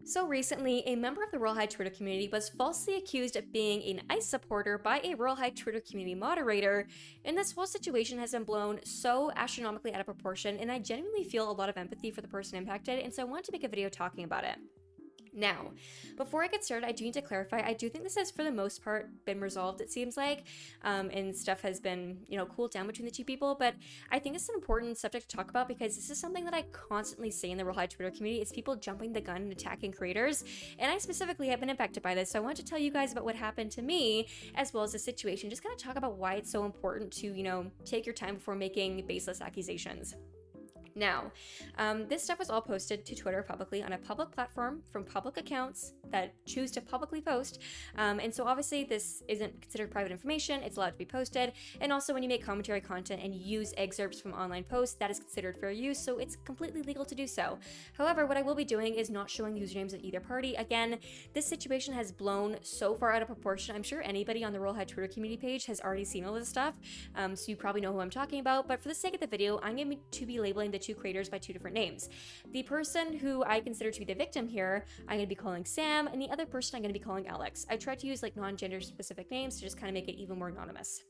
So recently, a member of the Royal High Twitter community was falsely accused of being an ICE supporter by a Royal High Twitter community moderator, and this whole situation has been blown so astronomically out of proportion, and I genuinely feel a lot of empathy for the person impacted, and so I wanted to make a video talking about it. Now, before I get started, I do need to clarify, I do think this has for the most part been resolved, it seems like, and stuff has been, cooled down between the two people, but I think it's an important subject to talk about because this is something that I constantly see in the Real High Twitter community. It's people jumping the gun and attacking creators, and I specifically have been impacted by this, so I want to tell you guys about what happened to me, as well as the situation, just kind of talk about why it's so important to, take your time before making baseless accusations. Now, this stuff was all posted to Twitter publicly on a public platform from public accounts that choose to publicly post. And so obviously this isn't considered private information, it's allowed to be posted. And also when you make commentary content and use excerpts from online posts, that is considered fair use, so it's completely legal to do so. However, what I will be doing is not showing usernames of either party. Again, this situation has blown so far out of proportion. I'm sure anybody on the Royal High Twitter community page has already seen all this stuff, so you probably know who I'm talking about. But for the sake of the video, I'm going to be labeling the two creators by two different names. The person who I consider to be the victim here, I'm going to be calling Sam, and the other person I'm going to be calling Alex. I tried to use like non-gender specific names to just kind of make it even more anonymous.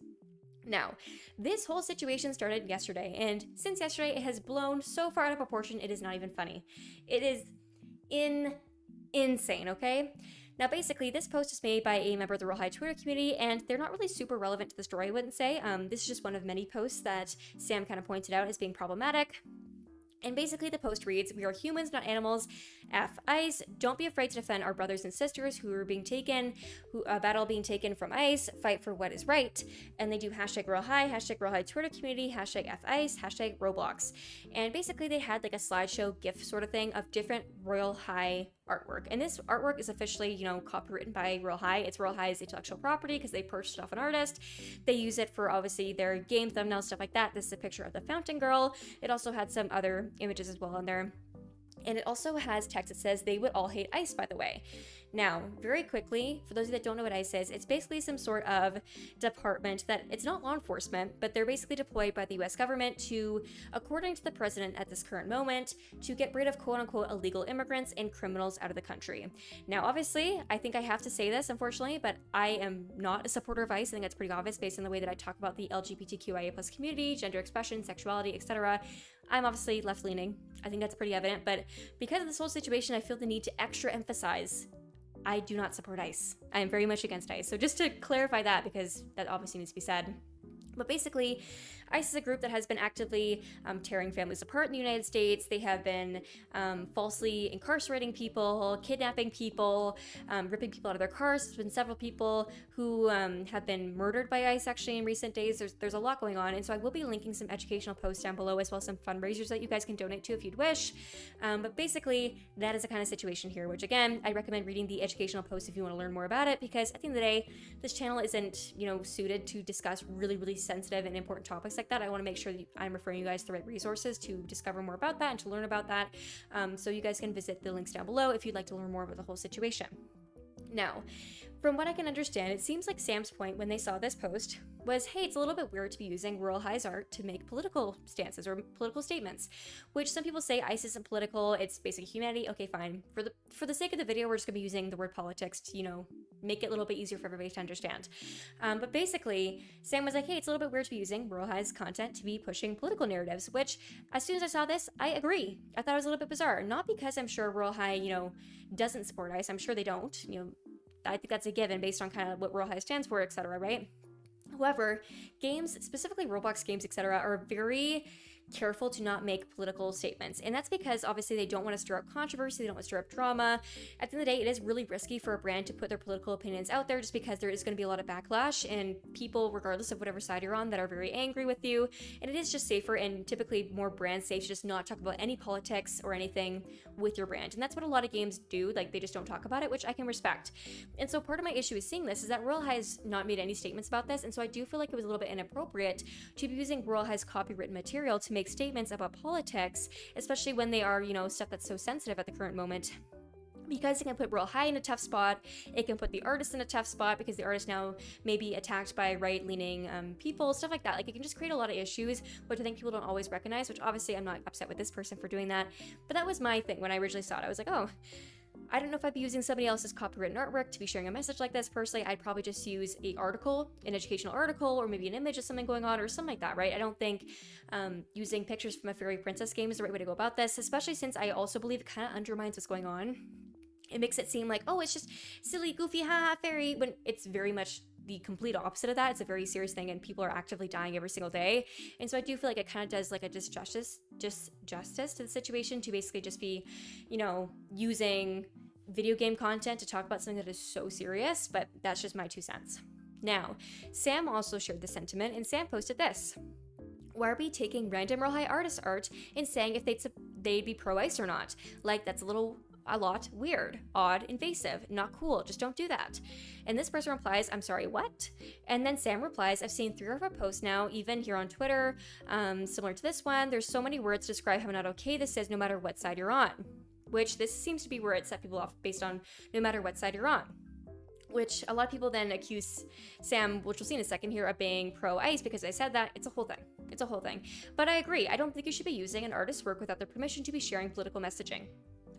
Now, this whole situation started yesterday, and since yesterday it has blown so far out of proportion it is not even funny. It is insane, okay? Now, basically, this post is made by a member of the Royal High Twitter community, and they're not really super relevant to the story, I wouldn't say. This is just one of many posts that Sam kind of pointed out as being problematic. And basically the post reads, "We are humans, not animals. F ICE. Don't be afraid to defend our brothers and sisters who are being taken, battle being taken from ICE. Fight for what is right." And they do hashtag Royal High, hashtag Royal High Twitter community, hashtag F ICE, hashtag Roblox. And basically they had like a slideshow GIF sort of thing of different Royal High artwork. And this artwork is officially, copywritten by Royal High. It's Royal High's intellectual property because they purchased it off an artist. They use it for obviously their game thumbnails, stuff like that. This is a picture of the Fountain Girl. It also had some other images as well on there. And it also has text that says, "They would all hate ICE, by the way." Now, very quickly, for those of you that don't know what ICE is, it's basically some sort of department that it's not law enforcement, but they're basically deployed by the US government to, according to the president at this current moment, to get rid of quote unquote illegal immigrants and criminals out of the country. Now, obviously, I think I have to say this, unfortunately, but I am not a supporter of ICE. I think that's pretty obvious based on the way that I talk about the LGBTQIA plus community, gender expression, sexuality, etc. I'm obviously left-leaning. I think that's pretty evident, but because of this whole situation, I feel the need to extra emphasize I do not support ICE. I am very much against ICE. So just to clarify that, because that obviously needs to be said. But basically, ICE is a group that has been actively tearing families apart in the United States. They have been falsely incarcerating people, kidnapping people, ripping people out of their cars. There's been several people who have been murdered by ICE actually in recent days. There's a lot going on. And so I will be linking some educational posts down below, as well as some fundraisers that you guys can donate to if you'd wish. But basically, that is the kind of situation here, which again, I recommend reading the educational posts if you want to learn more about it, because at the end of the day, this channel isn't, suited to discuss really sensitive and important topics like that. I want to make sure that I'm referring you guys to the right resources to discover more about that and to learn about that. So you guys can visit the links down below if you'd like to learn more about the whole situation. Now, from what I can understand, it seems like Sam's point when they saw this post was, hey, it's a little bit weird to be using Royal High's art to make political stances or political statements, which some people say ICE isn't political, it's basically humanity. Okay, fine. For the sake of the video, we're just gonna be using the word politics to, make it a little bit easier for everybody to understand. But basically, Sam was like, hey, it's a little bit weird to be using Royal High's content to be pushing political narratives, which as soon as I saw this, I agree. I thought it was a little bit bizarre. Not because I'm sure Royal High, doesn't support ICE. I'm sure they don't. I think that's a given based on kind of what Royal High stands for, etc., right? However, games, specifically Roblox games, etc., are very careful to not make political statements. And that's because obviously they don't want to stir up controversy, they don't want to stir up drama. At the end of the day, it is really risky for a brand to put their political opinions out there just because there is going to be a lot of backlash and people, regardless of whatever side you're on, that are very angry with you. And it is just safer and typically more brand safe to just not talk about any politics or anything with your brand. And that's what a lot of games do, like they just don't talk about it, which I can respect. And so part of my issue with seeing this is that Royal High has not made any statements about this, and so I do feel like it was a little bit inappropriate to be using Royal High's copywritten material to make statements about politics, especially when they are, stuff that's so sensitive at the current moment. Because it can put Royal High in a tough spot, it can put the artist in a tough spot because the artist now may be attacked by right-leaning people, stuff like that. Like, it can just create a lot of issues, which I think people don't always recognize, which obviously I'm not upset with this person for doing that. But that was my thing when I originally saw it. I was like, oh, I don't know if I'd be using somebody else's copywritten artwork to be sharing a message like this. Personally, I'd probably just use an educational article, or maybe an image of something going on or something like that, right? I don't think using pictures from a fairy princess game is the right way to go about this, especially since I also believe it kind of undermines what's going on. It makes it seem like, oh, it's just silly, goofy, haha, fairy, when it's very much the complete opposite of that. It's a very serious thing, and people are actively dying every single day. And so I do feel like it kind of does like a justice to the situation to basically just be, using video game content to talk about something that is so serious. But that's just my 2 cents. Now, Sam also shared the sentiment, and Sam posted this. Why are we taking random Real High artist art and saying if they'd be pro ice or not? Like, that's a lot weird, odd, invasive, not cool, just don't do that. And this person replies, I'm sorry, what? And then Sam replies, I've seen 3 of our posts now, even here on Twitter, similar to this one. There's so many words to describe how not okay this is, no matter what side you're on. Which this seems to be where it set people off based on no matter what side you're on. Which a lot of people then accuse Sam, which we'll see in a second here, of being pro-ice because I said that. It's a whole thing. But I agree. I don't think you should be using an artist's work without their permission to be sharing political messaging.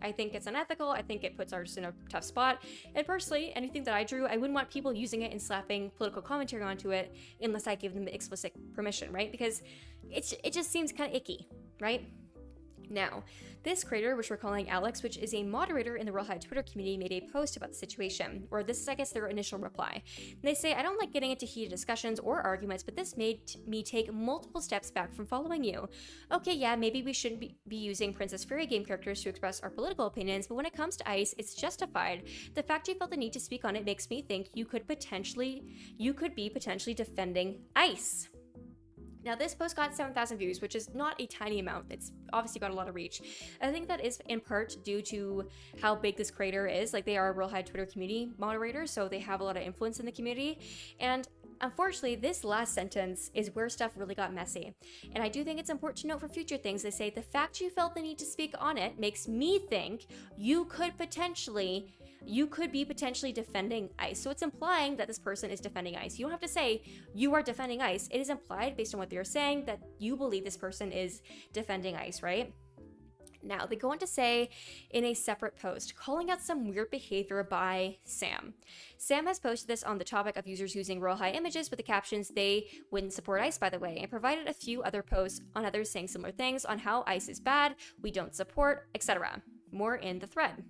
I think it's unethical. I think it puts artists in a tough spot. And personally, anything that I drew, I wouldn't want people using it and slapping political commentary onto it unless I give them the explicit permission, right? Because it just seems kind of icky, right? Now, this creator, which we're calling Alex, which is a moderator in the Real High Twitter community, made a post about the situation, or this is, I guess, their initial reply. And they say, I don't like getting into heated discussions or arguments, but this made me take multiple steps back from following you. Okay, yeah, maybe we shouldn't be using Princess Fairy game characters to express our political opinions, but when it comes to ice, it's justified. The fact you felt the need to speak on it makes me think you could be potentially defending ice. Now, this post got 7,000 views, which is not a tiny amount. It's obviously got a lot of reach. I think that is in part due to how big this creator is. Like, they are a Real High Twitter community moderator, so they have a lot of influence in the community. And unfortunately, this last sentence is where stuff really got messy. And I do think it's important to note for future things. They say, the fact you felt the need to speak on it makes me think you could be potentially defending ice. So it's implying that this person is defending ice. You don't have to say you are defending ice. It is implied based on what they're saying that you believe this person is defending ice, right? Now, they go on to say in a separate post, calling out some weird behavior by Sam. Sam has posted this on the topic of users using Real High images with the captions, they wouldn't support ice, by the way, and provided a few other posts on others saying similar things on how ice is bad, we don't support, etc. More in the thread.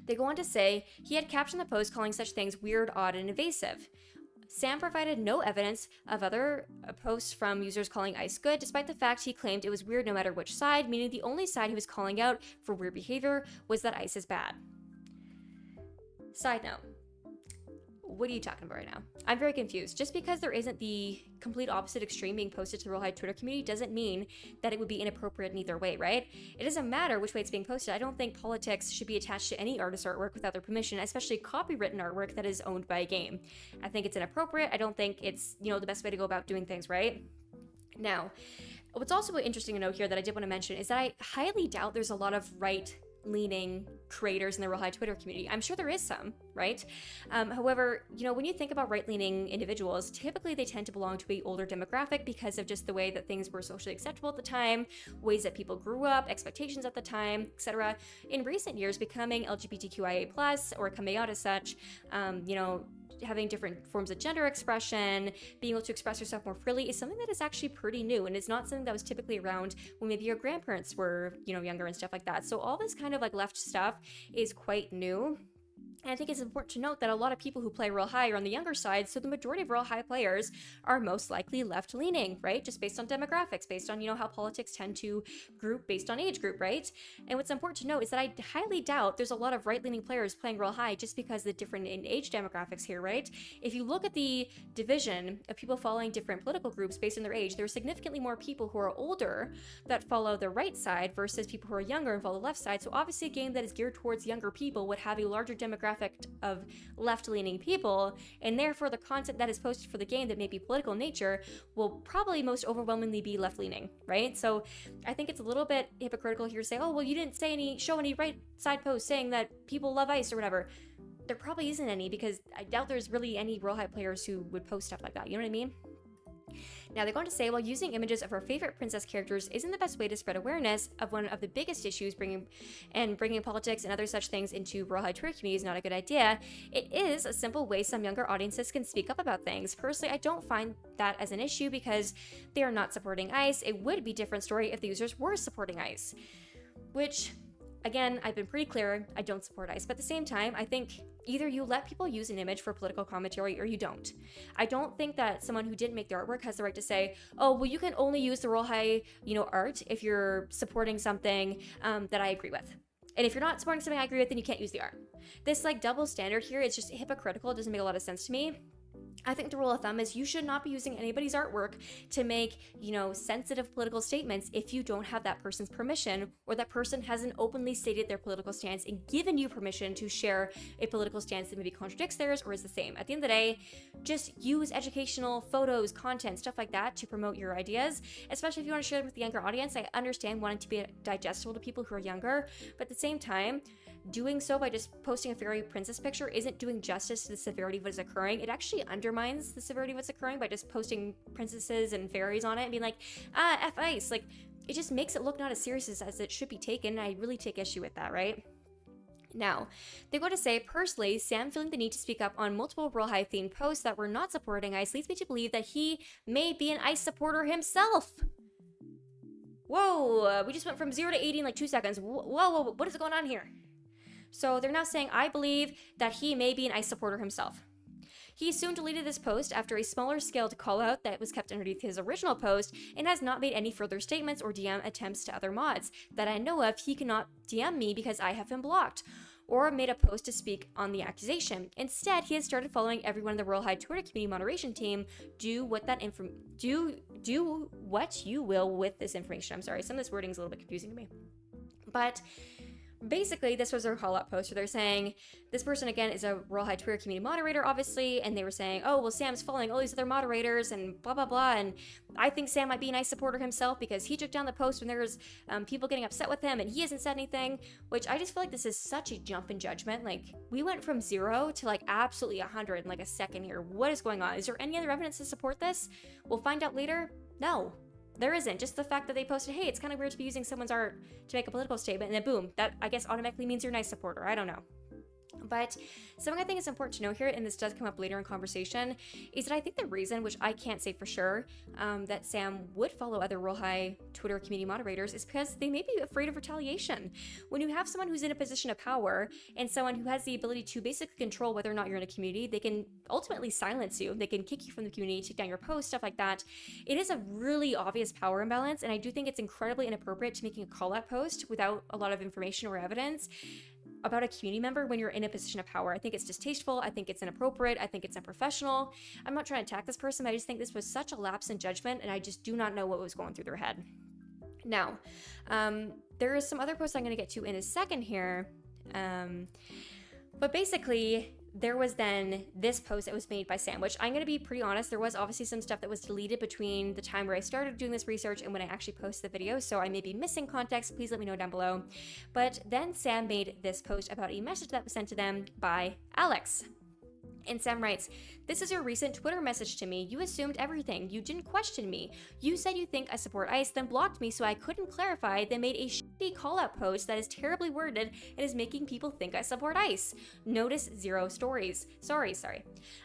They go on to say he had captioned the post calling such things weird, odd, and invasive. Sam provided no evidence of other posts from users calling ice good, despite the fact he claimed it was weird no matter which side, meaning the only side he was calling out for weird behavior was that ice is bad. Side note. What are you talking about right now? I'm very confused. Just because there isn't the complete opposite extreme being posted to the Real High Twitter community doesn't mean that it would be inappropriate in either way, right? It doesn't matter which way it's being posted. I don't think politics should be attached to any artist's artwork without their permission, especially copywritten artwork that is owned by a game. I think it's inappropriate. I don't think it's, the best way to go about doing things, right? Now, what's also interesting to note here that I did want to mention is that I highly doubt there's a lot of right-leaning creators in the Real High Twitter community. I'm sure there is some, right? However, when you think about right-leaning individuals, typically they tend to belong to an older demographic because of just the way that things were socially acceptable at the time, ways that people grew up, expectations at the time, etc. In recent years, becoming LGBTQIA+, or coming out as such, having different forms of gender expression, being able to express yourself more freely is something that is actually pretty new, and it's not something that was typically around when maybe your grandparents were, younger and stuff like that. So all this kind of left stuff is quite new. And I think it's important to note that a lot of people who play Real High are on the younger side, so the majority of Real High players are most likely left-leaning, right? Just based on demographics, based on, how politics tend to group based on age group, right? And what's important to note is that I highly doubt there's a lot of right-leaning players playing Real High just because the different in age demographics here, right? If you look at the division of people following different political groups based on their age, there are significantly more people who are older that follow the right side versus people who are younger and follow the left side. So obviously a game that is geared towards younger people would have a larger demographic of left-leaning people, and therefore the content that is posted for the game that may be political in nature will probably most overwhelmingly be left-leaning, right? So I think it's a little bit hypocritical here to say, oh, well, you didn't show any right side posts saying that people love ice or whatever. There probably isn't any, because I doubt there's really any Real High players who would post stuff like that, you know what I mean? Now they're going to say, while using images of our favorite princess characters isn't the best way to spread awareness of one of the biggest issues, bringing politics and other such things into Royal High Twitter community is not a good idea, it is a simple way some younger audiences can speak up about things. Personally, I don't find that as an issue because they are not supporting ICE. It would be a different story if the users were supporting ICE, which, again, I've been pretty clear, I don't support ICE, but at the same time, I think either you let people use an image for political commentary or you don't. I don't think that someone who didn't make the artwork has the right to say, oh, well, you can only use the Royal High, art if you're supporting something that I agree with. And if you're not supporting something I agree with, then you can't use the art. This double standard here, it's just hypocritical. It doesn't make a lot of sense to me. I think the rule of thumb is you should not be using anybody's artwork to make, sensitive political statements if you don't have that person's permission, or that person hasn't openly stated their political stance and given you permission to share a political stance that maybe contradicts theirs or is the same. At the end of the day, just use educational photos, content, stuff like that to promote your ideas, especially if you want to share them with the younger audience. I understand wanting to be digestible to people who are younger, but at the same time, doing so by just posting a fairy princess picture isn't doing justice to the severity of what is occurring. It actually undermines the severity of what's occurring by just posting princesses and fairies on it and being like, F ICE. It just makes it look not as serious as it should be taken, and I really take issue with that, right? Now, they go to say, personally, Sam feeling the need to speak up on multiple Royal High themed posts that were not supporting ICE leads me to believe that he may be an ICE supporter himself. Whoa, we just went from 0 to 80 in 2 seconds. Whoa, what is going on here? So they're now saying, I believe that he may be an ICE supporter himself. He soon deleted this post after a smaller scaled call out that was kept underneath his original post, and has not made any further statements or DM attempts to other mods. That I know of, he cannot DM me because I have him blocked, or made a post to speak on the accusation. Instead, he has started following everyone in the Royal High Twitter community moderation team. Do what you will with this information. I'm sorry, some of this wording is a little bit confusing to me. But basically, this was their call-out post where they're saying, this person, again, is a Royal High Twitter community moderator, obviously, and they were saying, oh, well, Sam's following all these other moderators, and blah, blah, blah, and I think Sam might be a nice supporter himself because he took down the post when there was people getting upset with him, and he hasn't said anything, which I just feel like this is such a jump in judgment. We went from 0 to, absolutely 100 in, a second here. What is going on? Is there any other evidence to support this? We'll find out later. No. There isn't. Just the fact that they posted, hey, it's kind of weird to be using someone's art to make a political statement, and then boom, that I guess automatically means you're a nice supporter. I don't know. But something I think is important to know here, and this does come up later in conversation, is that I think the reason, which I can't say for sure, that Sam would follow other Royal High Twitter community moderators is because they may be afraid of retaliation. When you have someone who's in a position of power and someone who has the ability to basically control whether or not you're in a community, they can ultimately silence you. They can kick you from the community, take down your post, stuff like that. It is a really obvious power imbalance, and I do think it's incredibly inappropriate to making a call-out post without a lot of information or evidence about a community member when you're in a position of power. I think it's distasteful. I think it's inappropriate. I think it's unprofessional. I'm not trying to attack this person, but I just think this was such a lapse in judgment, and I just do not know what was going through their head. Now, there is some other posts I'm going to get to in a second here, but basically, there was then this post that was made by Sam, which I'm going to be pretty honest, there was obviously some stuff that was deleted between the time where I started doing this research and when I actually posted the video, so I may be missing context. Please let me know down below. But then Sam made this post about a message that was sent to them by Alex. And Sam writes, this is your recent Twitter message to me. You assumed everything. You didn't question me. You said you think I support ICE, then blocked me so I couldn't clarify, then made a shitty call-out post that is terribly worded and is making people think I support ICE. Notice 0 stories. Sorry.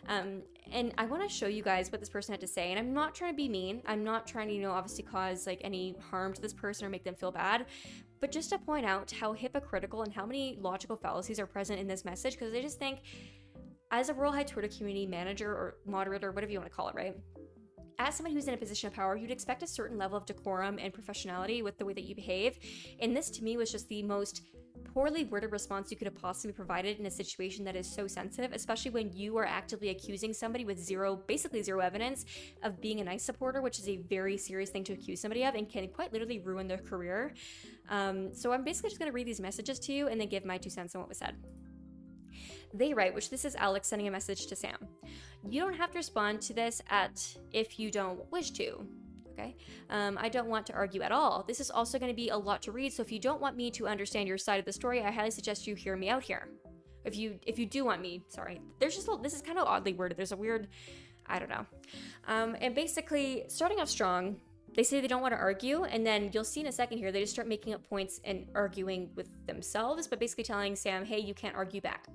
And I want to show you guys what this person had to say, and I'm not trying to be mean. I'm not trying to, obviously cause any harm to this person or make them feel bad, but just to point out how hypocritical and how many logical fallacies are present in this message, because I just think, as a Royal High Twitter community manager or moderator, whatever you want to call it, right? As someone who's in a position of power, you'd expect a certain level of decorum and professionality with the way that you behave. And this, to me, was just the most poorly worded response you could have possibly provided in a situation that is so sensitive, especially when you are actively accusing somebody with basically zero evidence of being a nice supporter, which is a very serious thing to accuse somebody of and can quite literally ruin their career. So I'm basically just going to read these messages to you and then give my 2 cents on what was said. They write, which this is Alex sending a message to Sam. You don't have to respond to this if you don't wish to. Okay? I don't want to argue at all. This is also going to be a lot to read, so if you don't want me to understand your side of the story, I highly suggest you hear me out here. If you do want me, sorry. This is kind of oddly worded. There's a weird, I don't know. And basically, starting off strong, they say they don't want to argue, and then you'll see in a second here, they just start making up points and arguing with themselves, but basically telling Sam, hey, you can't argue back.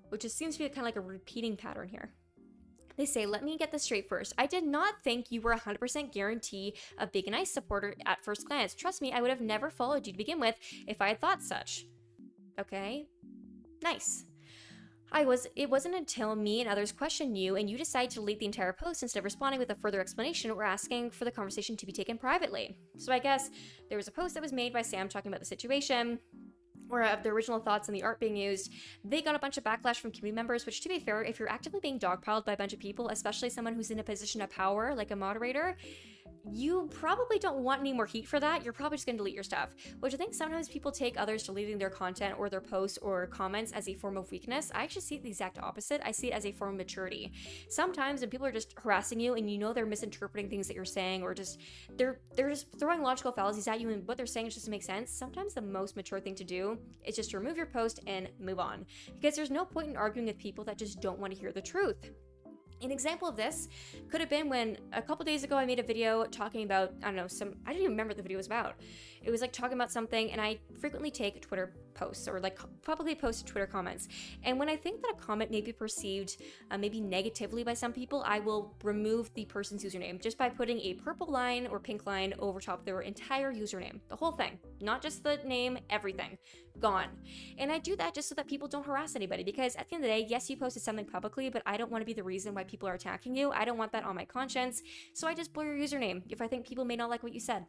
Which just seems to be kind of like a repeating pattern here. They say, let me get this straight first. I did not think you were 100% guarantee of being a nice supporter at first glance. Trust me, I would have never followed you to begin with if I had thought such. Okay? Nice. It wasn't until me and others questioned you and you decided to delete the entire post instead of responding with a further explanation or asking for the conversation to be taken privately. So I guess there was a post that was made by Sam talking about the situation, or of the original thoughts and the art being used. They got a bunch of backlash from community members, which, to be fair, if you're actively being dogpiled by a bunch of people, especially someone who's in a position of power, like a moderator, you probably don't want any more heat for that. You're probably just going to delete your stuff, which I think sometimes people take others deleting their content or their posts or comments as a form of weakness. I actually see it the exact opposite. I see it as a form of maturity. Sometimes when people are just harassing you and you know they're misinterpreting things that you're saying, or just they're just throwing logical fallacies at you and what they're saying just doesn't make sense, sometimes the most mature thing to do is just to remove your post and move on, because there's no point in arguing with people that just don't want to hear the truth. An example of this could have been when a couple days ago I made a video talking about, I didn't even remember what the video was about. It was like talking about something, and I frequently take Twitter posts or like publicly post Twitter comments. And when I think that a comment may be perceived maybe negatively by some people, I will remove the person's username just by putting a purple line or pink line over top of their entire username. The whole thing, not just the name, everything. Gone. And I do that just so that people don't harass anybody, because at the end of the day, yes, you posted something publicly, but I don't want to be the reason why people are attacking you. I don't want that on my conscience, so I just blur your username if I think people may not like what you said.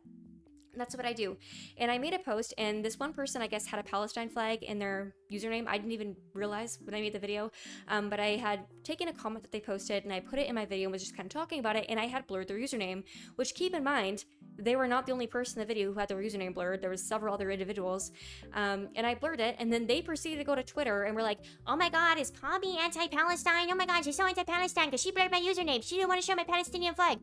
That's what I do. And I made a post, and this one person, I guess, had a Palestine flag in their username. I didn't even realize when I made the video, but I had taken a comment that they posted, and I put it in my video and was just kind of talking about it, and I had blurred their username, which, keep in mind, they were not the only person in the video who had their username blurred. There was several other individuals, and I blurred it, and then they proceeded to go to Twitter and were like, oh my god, is Poppy anti-Palestine? Oh my god, she's so anti-Palestine because she blurred my username. She didn't want to show my Palestinian flag.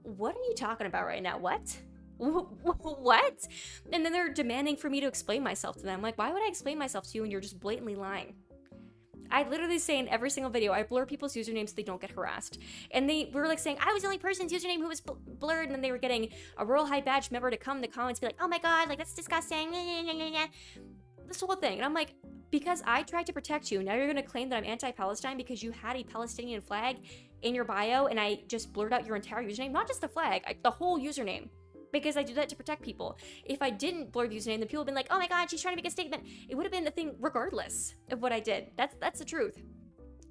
What are you talking about right now? What? What? And then they're demanding for me to explain myself to them. Like, why would I explain myself to you when you're just blatantly lying? I literally say in every single video, I blur people's usernames so they don't get harassed. And they were like saying, I was the only person's username who was blurred, and then they were getting a Royal High Badge member to come in the comments and be like, oh my god, like, that's disgusting. This whole thing. And I'm like, because I tried to protect you, now you're going to claim that I'm anti-Palestine because you had a Palestinian flag in your bio and I just blurred out your entire username? Not just the flag, the whole username. Because I do that to protect people. If I didn't blur the username, then people would have been like, oh my god, she's trying to make a statement. It would have been a thing regardless of what I did. That's the truth.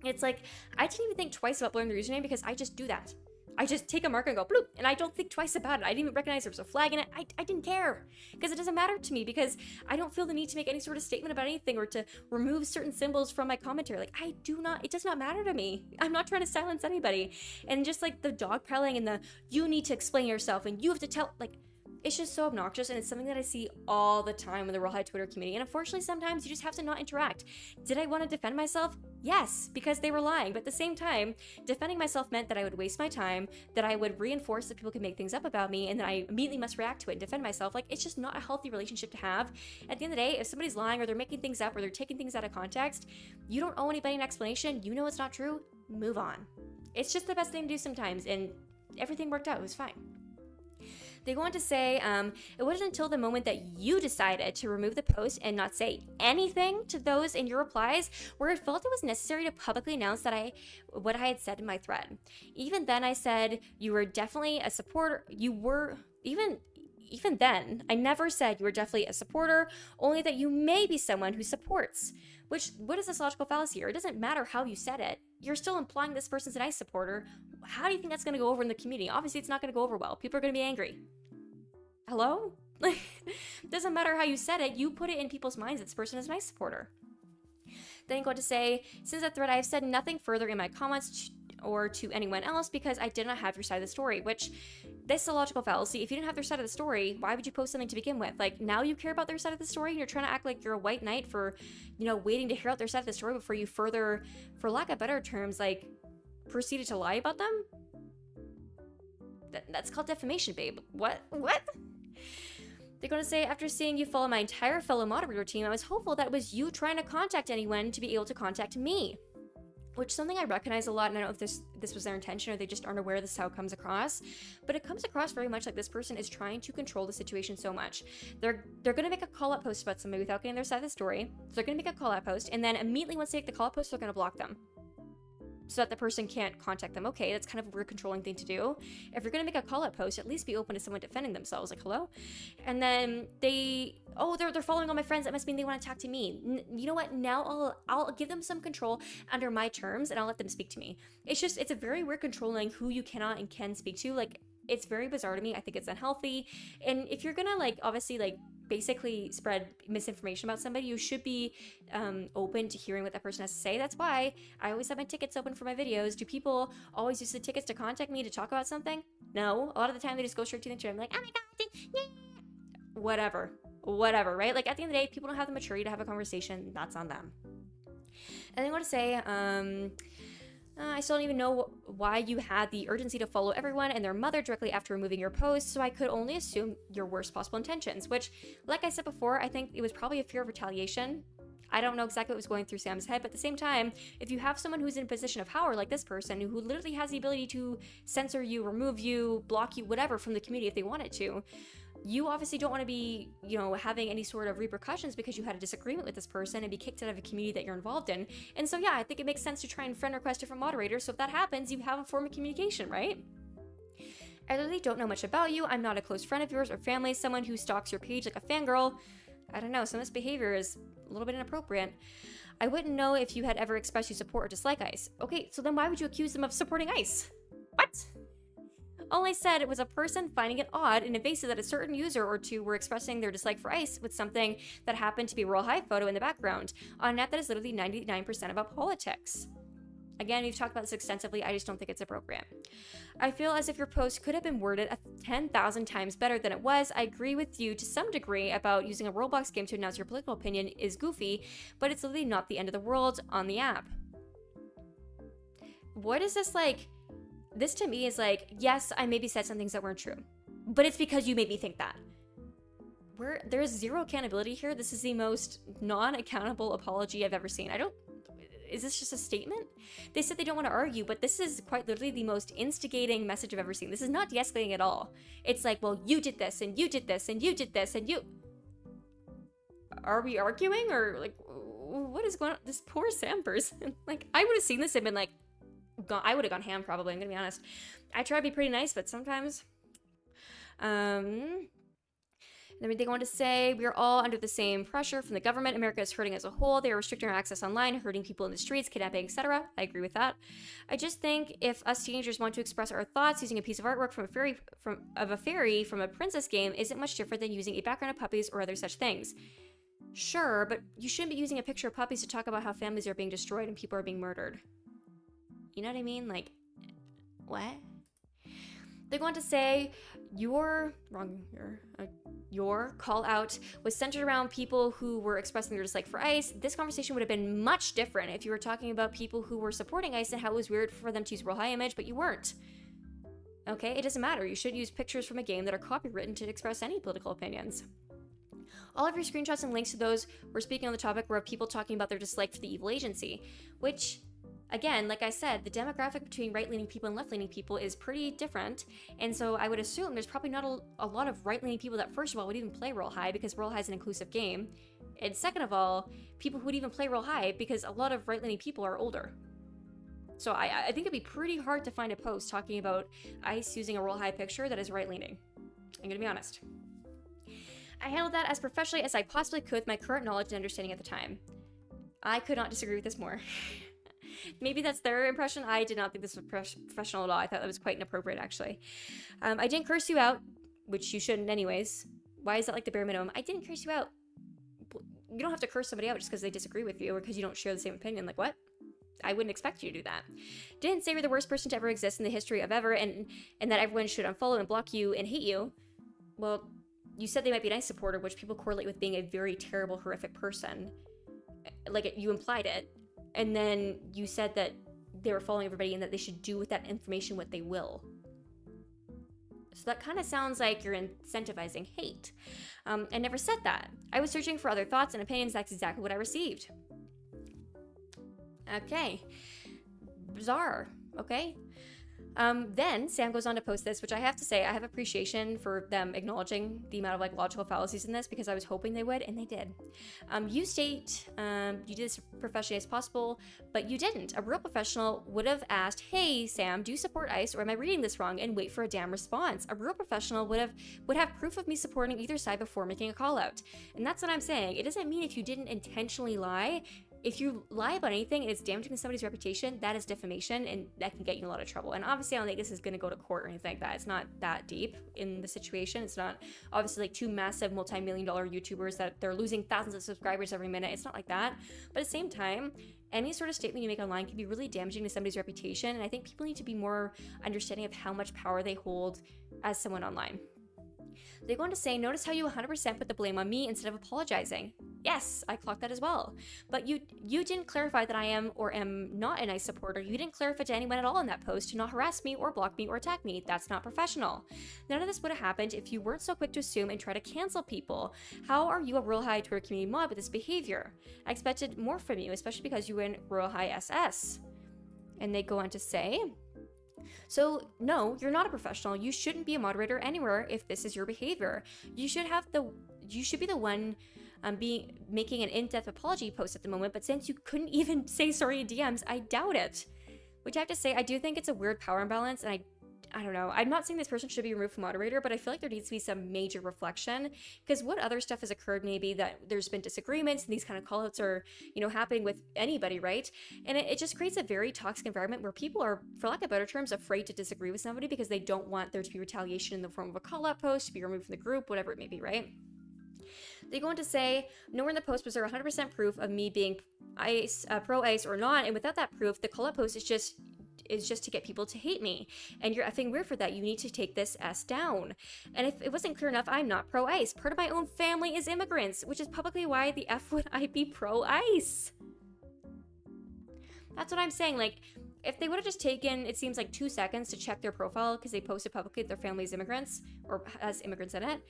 It's like, I didn't even think twice about blurring their username because I just do that. I just take a marker and go bloop, and I don't think twice about it. I didn't even recognize there was a flag in it. I didn't care, because it doesn't matter to me, because I don't feel the need to make any sort of statement about anything or to remove certain symbols from my commentary. Like, it does not matter to me. I'm not trying to silence anybody. And just like the dogpiling and the, you need to explain yourself and you have to tell, like, it's just so obnoxious, and it's something that I see all the time in the Real High Twitter community. And unfortunately, sometimes you just have to not interact. Did I want to defend myself? Yes, because they were lying. But at the same time, defending myself meant that I would waste my time, that I would reinforce that people could make things up about me, and that I immediately must react to it and defend myself. Like, it's just not a healthy relationship to have. At the end of the day, if somebody's lying or they're making things up or they're taking things out of context, you don't owe anybody an explanation. You know it's not true. Move on. It's just the best thing to do sometimes, and everything worked out. It was fine. They go on to say, it wasn't until the moment that you decided to remove the post and not say anything to those in your replies where it felt it was necessary to publicly announce that what I had said in my thread. Even then, I said you were definitely a supporter. You were, even then, I never said you were definitely a supporter, only that you may be someone who supports. Which, what is this logical fallacy here? It doesn't matter how you said it. You're still implying this person's a nice supporter. How do you think that's going to go over in the community? Obviously, it's not going to go over well. People are going to be angry. Hello? Like, doesn't matter how you said it. You put it in people's minds that this person is a nice supporter. Then go on to say, since that thread, I have said nothing further in my comments or to anyone else because I did not have your side of the story, which this is a logical fallacy. If you didn't have their side of the story, why would you post something to begin with? Like, now you care about their side of the story and you're trying to act like you're a white knight for, waiting to hear out their side of the story before you further, for lack of better terms, like, proceeded to lie about them? That's called defamation, babe. What? They're going to say, after seeing you follow my entire fellow moderator team, I was hopeful that it was you trying to contact anyone to be able to contact me. which is something I recognize a lot, and I don't know if this was their intention or they just aren't aware this is how it comes across, but it comes across very much like this person is trying to control the situation so much. They're gonna make a call-out post about somebody without getting their side of the story, so they're gonna make a call-out post, and then immediately once they make the call-out post, they're gonna block them, so that the person can't contact them. Okay, that's kind of a weird controlling thing to do. If you're gonna make a call-out post, at least be open to someone defending themselves, like, hello? And then they're following all my friends, that must mean they want to talk to me. You know what, now I'll give them some control under my terms, and I'll let them speak to me. It's a very weird controlling who you cannot and can speak to. Like, it's very bizarre to me. I think it's unhealthy. And if you're gonna, like, obviously, like, basically spread misinformation about somebody, you should be open to hearing what that person has to say. That's why I always have my tickets open for my videos. Do people always use the tickets to contact me to talk about something? No. A lot of the time they just go straight to the internet. I'm like, oh my god, yeah. Whatever, right? Like, at the end of the day, people don't have the maturity to have a conversation. That's on them. And I want to say, I still don't even know why you had the urgency to follow everyone and their mother directly after removing your post, so I could only assume your worst possible intentions, which, like I said before, I think it was probably a fear of retaliation. I don't know exactly what was going through Sam's head, but at the same time, if you have someone who's in a position of power like this person, who literally has the ability to censor you, remove you, block you, whatever, from the community if they wanted to, you obviously don't want to be, having any sort of repercussions because you had a disagreement with this person and be kicked out of a community that you're involved in. And so, yeah, I think it makes sense to try and friend request different moderators. So if that happens, you have a form of communication, right? I literally don't know much about you. I'm not a close friend of yours or family, someone who stalks your page like a fangirl. I don't know, some of this behavior is a little bit inappropriate. I wouldn't know if you had ever expressed you support or dislike ICE. Okay, so then why would you accuse them of supporting ICE? What? All I said was a person finding it odd and invasive that a certain user or two were expressing their dislike for ICE with something that happened to be a Royal High photo in the background on a net that is literally 99% about politics. Again, we've talked about this extensively, I just don't think it's appropriate. I feel as if your post could have been worded 10,000 times better than it was. I agree with you to some degree about using a Roblox game to announce your political opinion is goofy, but it's literally not the end of the world on the app. What is this like? This to me is like, yes, I maybe said some things that weren't true, but it's because you made me think that. There's zero accountability here. This is the most non-accountable apology I've ever seen. Is this just a statement? They said they don't want to argue, but this is quite literally the most instigating message I've ever seen. This is not de-escalating at all. It's like, well, you did this, and you did this, and you did this, and you... Are we arguing? Or, like, what is going on? This poor Sam person. Like, I would have seen this and been like, I would have gone ham probably, I'm gonna be honest. I try to be pretty nice, but sometimes... Then they go on to say, we are all under the same pressure from the government. America is hurting as a whole. They are restricting our access online, hurting people in the streets, kidnapping, etc. I agree with that. I just think if us teenagers want to express our thoughts using a piece of artwork from a fairy from a princess game isn't much different than using a background of puppies or other such things. Sure, but you shouldn't be using a picture of puppies to talk about how families are being destroyed and people are being murdered. You know what I mean? Like, what? They go on to say, your call out was centered around people who were expressing their dislike for ICE. This conversation would have been much different if you were talking about people who were supporting ICE and how it was weird for them to use Royal High image, but you weren't. Okay, it doesn't matter. You should use pictures from a game that are copywritten to express any political opinions. All of your screenshots and links to those we're speaking on the topic were of people talking about their dislike for the evil agency, which... Again, like I said, the demographic between right-leaning people and left-leaning people is pretty different, and so I would assume there's probably not a lot of right-leaning people that, first of all, would even play Royal High because Royal High is an inclusive game, and second of all, people who would even play Royal High because a lot of right-leaning people are older. So I think it'd be pretty hard to find a post talking about ICE using a Royal High picture that is right-leaning. I'm gonna be honest. I handled that as professionally as I possibly could with my current knowledge and understanding at the time. I could not disagree with this more. Maybe that's their impression. I did not think this was professional at all. I thought that was quite inappropriate, actually. I didn't curse you out, which you shouldn't anyways. Why is that like the bare minimum? I didn't curse you out. You don't have to curse somebody out just because they disagree with you or because you don't share the same opinion. Like, what? I wouldn't expect you to do that. Didn't say you're the worst person to ever exist in the history of ever and that everyone should unfollow and block you and hate you. Well, you said they might be a nice supporter, which people correlate with being a very terrible, horrific person. Like, you implied it. And then you said that they were following everybody and that they should do with that information what they will. So that kind of sounds like you're incentivizing hate. I never said that. I was searching for other thoughts and opinions. That's exactly what I received. Okay. bizarre, okay? Then Sam goes on to post this, which I have to say, I have appreciation for them acknowledging the amount of like logical fallacies in this, because I was hoping they would, and they did. You state you did this professionally as possible, but you didn't. A real professional would have asked, "Hey Sam, do you support ICE, or am I reading this wrong?" and wait for a damn response. A real professional would have proof of me supporting either side before making a call out. And that's what I'm saying. It doesn't mean if you didn't intentionally lie. If you lie about anything and it's damaging somebody's reputation, that is defamation, and that can get you in a lot of trouble. And obviously, I don't think this is going to go to court or anything like that. It's not that deep in the situation. It's not obviously like two massive multi-million-dollar YouTubers that they're losing thousands of subscribers every minute. It's not like that. But at the same time, any sort of statement you make online can be really damaging to somebody's reputation. And I think people need to be more understanding of how much power they hold as someone online. They go on to say, "Notice how you 100% put the blame on me instead of apologizing." Yes, I clocked that as well. But you didn't clarify that I am or am not an ICE supporter. You didn't clarify to anyone at all in that post to not harass me or block me or attack me. That's not professional. None of this would have happened if you weren't so quick to assume and try to cancel people. How are you a Royal High Twitter community mod with this behavior? I expected more from you, especially because you were in Royal High SS. And they go on to say, "So no, you're not a professional. You shouldn't be a moderator anywhere if this is your behavior. You should be the one making an in-depth apology post at the moment, but since you couldn't even say sorry in DMs, I doubt it." Which I have to say, I do think it's a weird power imbalance, and I don't know. I'm not saying this person should be removed from moderator, but I feel like there needs to be some major reflection, because what other stuff has occurred, maybe that there's been disagreements and these kind of callouts are, happening with anybody, right? And it just creates a very toxic environment where people are, for lack of better terms, afraid to disagree with somebody because they don't want there to be retaliation in the form of a call-out post, to be removed from the group, whatever it may be, right? They go on to say, "Nowhere in the post was there 100% proof of me being pro-ICE or not, and without that proof, the call-out post is just to get people to hate me. And you're effing weird for that. You need to take this S down. And if it wasn't clear enough, I'm not pro-ICE. Part of my own family is immigrants, which is publicly why the F would I be pro-ICE." That's what I'm saying. Like, if they would have just taken, it seems like 2 seconds to check their profile because they posted publicly that their family is immigrants or has immigrants in it,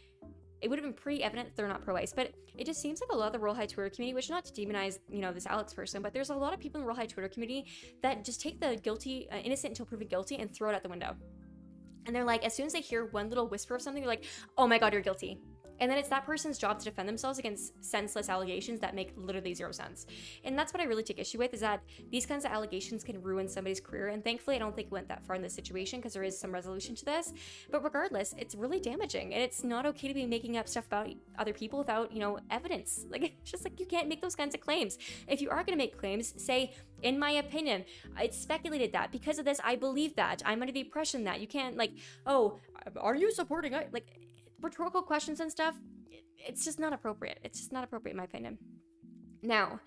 it would have been pretty evident that they're not pro-ICE. But it just seems like a lot of the Royal High Twitter community, which not to demonize, this Alex person, but there's a lot of people in the Royal High Twitter community that just take the guilty, innocent until proven guilty and throw it out the window. And they're like, as soon as they hear one little whisper of something, they're like, "Oh my God, you're guilty." And then it's that person's job to defend themselves against senseless allegations that make literally zero sense. And that's what I really take issue with, is that these kinds of allegations can ruin somebody's career. And thankfully, I don't think it went that far in this situation because there is some resolution to this. But regardless, it's really damaging. And it's not okay to be making up stuff about other people without, evidence. Like, it's just like, you can't make those kinds of claims. If you are going to make claims, say, "In my opinion, it's speculated that because of this, I believe that. I'm under the impression that." You can't like, "Oh, are you supporting it?" Like, rhetorical questions and stuff, it's just not appropriate. It's just not appropriate in my opinion. Now,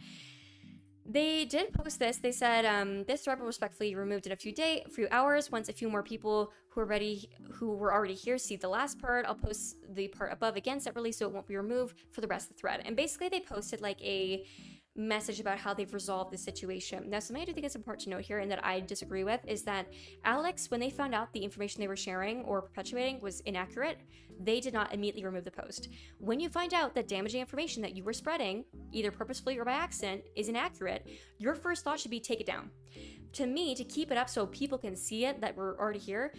they did post this. They said, "This thread will respectfully removed in a few hours. Once a few more people who were already here see the last part, I'll post the part above again separately so it won't be removed for the rest of the thread." And basically they posted like a message about how they've resolved the situation. Now, something I do think is important to note here and that I disagree with is that Alex, when they found out the information they were sharing or perpetuating was inaccurate, they did not immediately remove the post. When you find out that damaging information that you were spreading, either purposefully or by accident, is inaccurate, your first thought should be take it down. To me, to keep it up so people can see it that we're already here,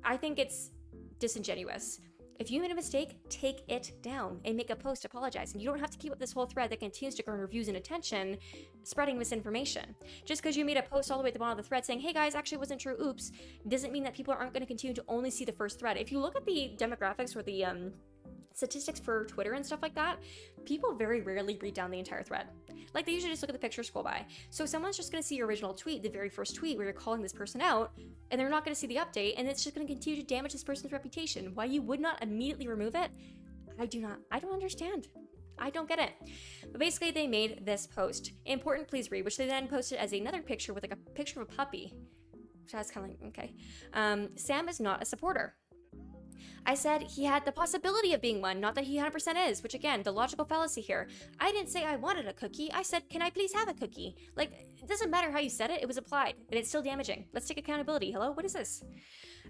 I think it's disingenuous. If you made a mistake, take it down and make a post apologizing. You don't have to keep up this whole thread that continues to garner views and attention, spreading misinformation. Just because you made a post all the way at the bottom of the thread saying, "Hey guys, actually it wasn't true, oops," doesn't mean that people aren't going to continue to only see the first thread. If you look at the demographics or the statistics for Twitter and stuff like that, people very rarely read down the entire thread. Like, they usually just look at the picture, scroll by. So someone's just going to see your original tweet, the very first tweet where you're calling this person out, and they're not going to see the update, and it's just going to continue to damage this person's reputation. Why you would not immediately remove it, I don't understand. I don't get it. But basically, they made this post, "Important, please read," which they then posted as another picture with like a picture of a puppy. So I was kind of like, okay. "Sam is not a supporter. I said he had the possibility of being one, not that he 100% is," which again, the logical fallacy here. I didn't say I wanted a cookie. I said, "Can I please have a cookie?" Like, it doesn't matter how you said it. It was applied, and it's still damaging. Let's take accountability. Hello? What is this?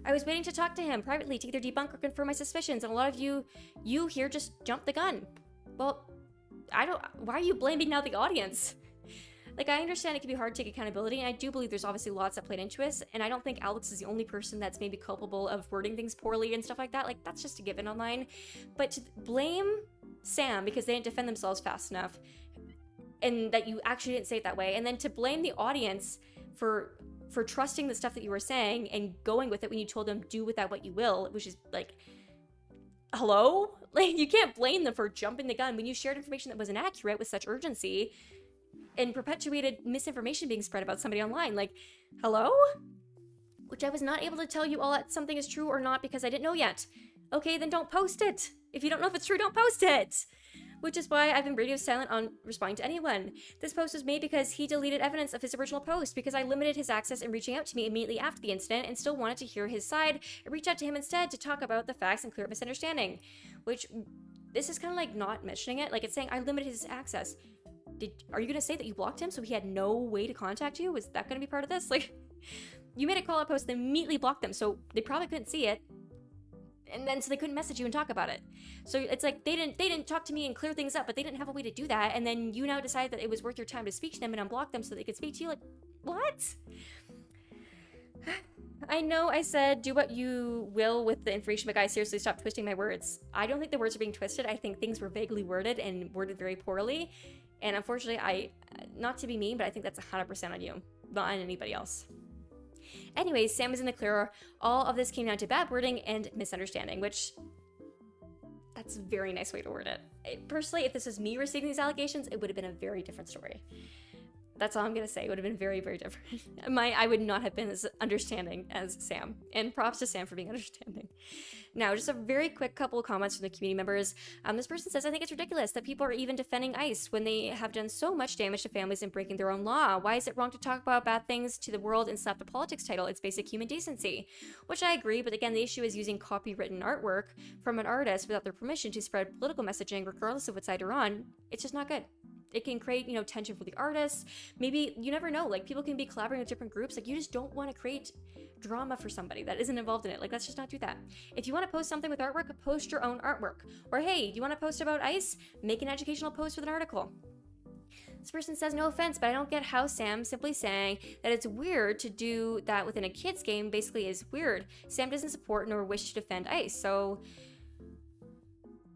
"I was waiting to talk to him privately to either debunk or confirm my suspicions, and a lot of you here just jumped the gun." Well, why are you blaming now the audience? Like, I understand it can be hard to take accountability, and I do believe there's obviously lots that played into it, and I don't think Alex is the only person that's maybe culpable of wording things poorly and stuff like that. Like, that's just a given online. But to blame Sam because they didn't defend themselves fast enough, and that you actually didn't say it that way, and then to blame the audience for trusting the stuff that you were saying and going with it when you told them do with that what you will, which is like, hello? Like, you can't blame them for jumping the gun when you shared information that was inaccurate with such urgency and perpetuated misinformation being spread about somebody online. Like, hello? Which I was not able to tell you all that something is true or not because I didn't know yet. Okay, then don't post it. If you don't know if it's true, don't post it. Which is why I've been radio silent on responding to anyone. This post was made because he deleted evidence of his original post because I limited his access in reaching out to me immediately after the incident and still wanted to hear his side and reach out to him instead to talk about the facts and clear up misunderstanding. Which, this is kind of like not mentioning it. Like, it's saying I limited his access. Are you going to say that you blocked him so he had no way to contact you? Is that going to be part of this? Like, you made a call-out post and immediately blocked them, so they probably couldn't see it. And then so they couldn't message you and talk about it. So it's like they didn't talk to me and clear things up, but they didn't have a way to do that. And then you now decide that it was worth your time to speak to them and unblock them so they could speak to you. Like, what? I know I said do what you will with the information, but guys, seriously, stop twisting my words. I don't think the words are being twisted. I think things were vaguely worded and worded very poorly. And unfortunately, not to be mean, but I think that's 100% on you, not on anybody else. Anyways, Sam is in the clear. All of this came down to bad wording and misunderstanding, which, that's a very nice way to word it. Personally, if this was me receiving these allegations, it would have been a very different story. That's all I'm going to say. It would have been very, very different. I would not have been as understanding as Sam. And props to Sam for being understanding. Now, just a very quick couple of comments from the community members. This person says, I think it's ridiculous that people are even defending ICE when they have done so much damage to families and breaking their own law. Why is it wrong to talk about bad things to the world and slap the politics title? It's basic human decency. Which I agree, but again, the issue is using copywritten artwork from an artist without their permission to spread political messaging regardless of what side you're on. It's just not good. It can create, tension for the artists. Maybe, you never know, like, people can be collaborating with different groups. Like, you just don't want to create drama for somebody that isn't involved in it. Like, let's just not do that. If you want to post something with artwork, post your own artwork. Or, hey, you want to post about ICE? Make an educational post with an article. This person says, no offense, but I don't get how Sam simply saying that it's weird to do that within a kid's game basically is weird. Sam doesn't support nor wish to defend ICE, so...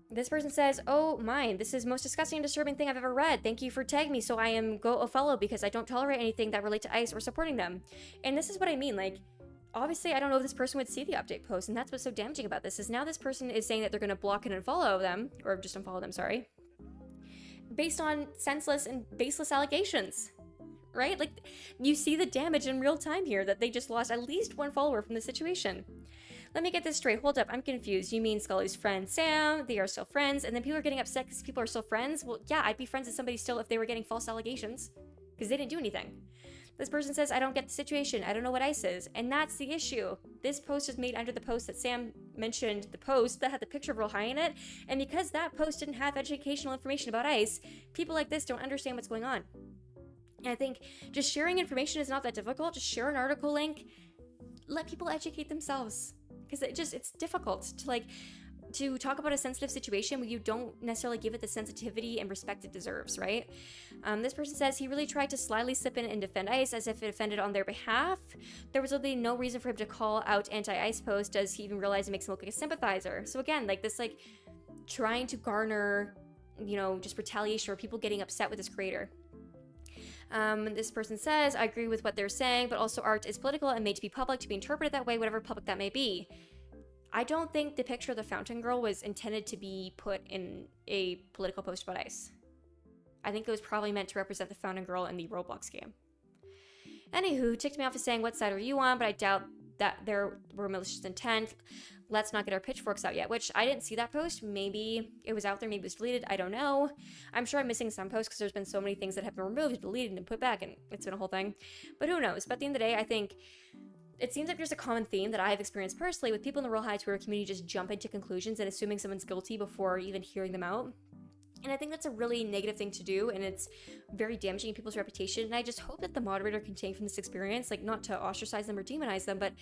This person says, oh, mine. This is the most disgusting and disturbing thing I've ever read. Thank you for tagging me so I am go a follow because I don't tolerate anything that relate to ICE or supporting them. And this is what I mean. Like, obviously, I don't know if this person would see the update post, and that's what's so damaging about this is now this person is saying that they're going to block and unfollow them, or just unfollow them, sorry, based on senseless and baseless allegations. Right? Like, you see the damage in real time here that they just lost at least one follower from the situation. Let me get this straight. Hold up. I'm confused. You mean Scully's friend Sam? They are still friends, and then people are getting upset because people are still friends? Well, yeah, I'd be friends with somebody still if they were getting false allegations because they didn't do anything. This person says, I don't get the situation. I don't know what ICE is. And that's the issue. This post is made under the post that Sam mentioned, the post that had the picture of Real High in it. And because that post didn't have educational information about ICE, people like this don't understand what's going on. And I think just sharing information is not that difficult. Just share an article link. Let people educate themselves. Because it's difficult to talk about a sensitive situation when you don't necessarily give it the sensitivity and respect it deserves, right? This person says he really tried to slyly slip in and defend ICE as if it offended on their behalf. There was really no reason for him to call out anti-ICE posts. Does he even realize it makes him look like a sympathizer? So again, like this, like trying to garner, just retaliation or people getting upset with this creator. This person says, I agree with what they're saying, but also art is political and made to be public, to be interpreted that way, whatever public that may be. I don't think the picture of the fountain girl was intended to be put in a political post about ICE. I think it was probably meant to represent the fountain girl in the Roblox game. Anywho, ticked me off as saying, what side are you on? But I doubt that there were malicious intent. Let's not get our pitchforks out yet, which I didn't see that post. Maybe it was out there, maybe it was deleted. I don't know. I'm sure I'm missing some posts because there's been so many things that have been removed, deleted, and put back, and it's been a whole thing. But who knows? But at the end of the day, I think it seems like there's a common theme that I have experienced personally with people in the Real High Twitter community just jumping to conclusions and assuming someone's guilty before even hearing them out. And I think that's a really negative thing to do, and it's very damaging to people's reputation. And I just hope that the moderator can take from this experience, like not to ostracize them or demonize them, but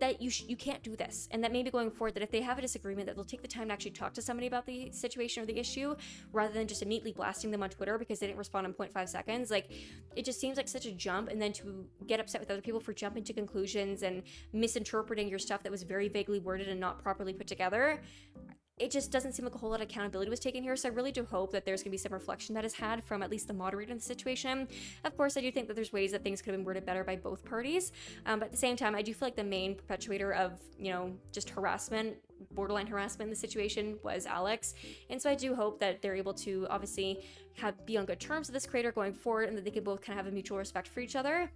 that you can't do this, and that maybe going forward, that if they have a disagreement, that they'll take the time to actually talk to somebody about the situation or the issue, rather than just immediately blasting them on Twitter because they didn't respond in 0.5 seconds. Like, it just seems like such a jump, and then to get upset with other people for jumping to conclusions and misinterpreting your stuff that was very vaguely worded and not properly put together. It just doesn't seem like a whole lot of accountability was taken here, so I really do hope that there's going to be some reflection that is had from at least the moderator in the situation. Of course, I do think that there's ways that things could have been worded better by both parties, but at the same time, I do feel like the main perpetuator of, just harassment, borderline harassment in the situation was Alex, and so I do hope that they're able to obviously be on good terms with this creator going forward, and that they can both kind of have a mutual respect for each other.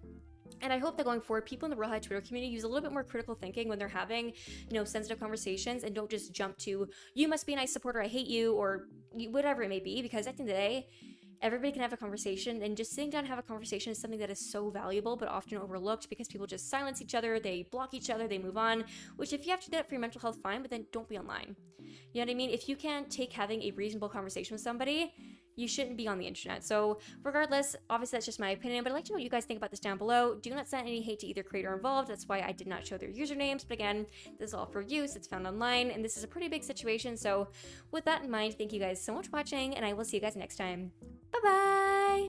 And I hope that going forward, people in the Real High Twitter community use a little bit more critical thinking when they're having, sensitive conversations, and don't just jump to, you must be a nice supporter, I hate you, or whatever it may be, because at the end of the day, everybody can have a conversation, and just sitting down and have a conversation is something that is so valuable, but often overlooked because people just silence each other, they block each other, they move on, which if you have to do that for your mental health, fine, but then don't be online. You know what I mean? If you can't take having a reasonable conversation with somebody, you shouldn't be on the internet. So regardless, obviously that's just my opinion, but I'd like to know what you guys think about this down below. Do not send any hate to either creator involved. That's why I did not show their usernames. But again, this is all for use. It's found online, and this is a pretty big situation. So with that in mind, thank you guys so much for watching, and I will see you guys next time. Bye-bye!